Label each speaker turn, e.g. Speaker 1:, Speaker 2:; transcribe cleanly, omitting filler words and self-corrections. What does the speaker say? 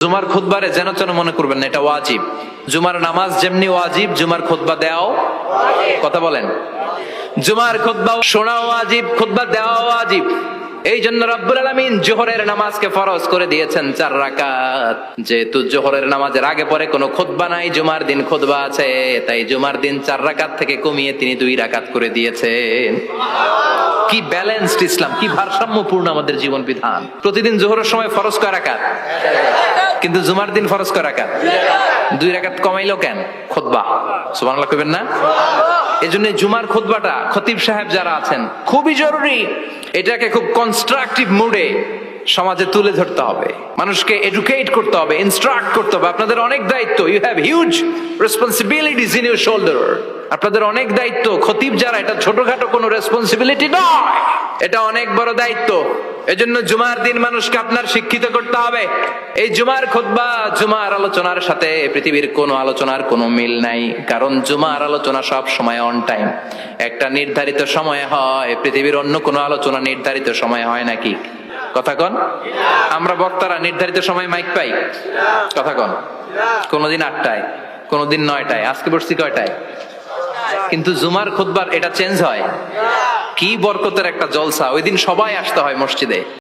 Speaker 1: জুমার খুতবারে যেন তেন মনে করবেন না, এটা ওয়াজিব। জুমার নামাজ যেমনি ওয়াজিব, জুমার খুতবা দেওয়াও, কথা বলেন, জুমার খুতবা শোনাও ওয়াজিব, খুতবা দেওয়াও ওয়াজিব। এই জন্য রব্বুল আলামিন জোহরের নামাজকে ফরজ করে দিয়েছেন 4 রাকাত। যেহেতু জোহরের নামাজের আগে পরে কোনো খুতবা নাই, জুমার দিন খুতবা আছে, তাই জুমার দিন 4 রাকাত থেকে কমিয়ে তিনি 2 রাকাত করে দিয়েছেন। কি ব্যালেন্সড ইসলাম, কি ভারসাম্যপূর্ণ আমাদের জীবন বিধান। প্রতিদিন জোহরের সময় ফরজ কয় রাকাত, কিন্তু জুমার দিন ফরজ কয় রাকাত? 2 রাকাত কমাইলো কেন? খুতবা। সুবহানাল্লাহ কইবেন না? এজন্য জুমার খুতবাটা খতিব সাহেব যারা আছেন খুবই জরুরি। এটাকে খুব কনস্ট্রাকটিভ মুডে সমাজে তুলে ধরতে হবে, মানুষকে এডুকেট করতে হবে, ইনস্ট্রাক্ট করতে হবে। আপনাদের অনেক দায়িত্ব, you have huge responsibilities in your shoulder. আপনাদের অনেক দায়িত্ব। খতিব যারা, এটা ছোটখাটো কোনো রেসপন্সিবিলিটি নয়, এটা অনেক বড় দায়িত্ব। এজন্য জুমার দিন মানুষকে আপনার শিক্ষিত করতে হবে। এই জুমার খুতবা, জুমার আলোচনার সাথে পৃথিবীর কোনো আলোচনার কোনো মিল নাই, কারণ জুমার আলোচনা সব সময় অন টাইম, একটা নির্ধারিত সময়ে হয়। পৃথিবীর অন্য কোনো আলোচনা নির্ধারিত সময়ে হয় নাকি? কথা কন। আমরা বক্তারা নির্ধারিত সময় মাইক পাই? কথা কন। কোনদিন 8টায়, কোনদিন 9টায়, আজকে বসছি কয়টায়? কিন্তু জুমার খুতবার এটা চেঞ্জ হয়। কি বরকতের একটা জলসা, ওই দিন সবাই আসতে হয় মসজিদে।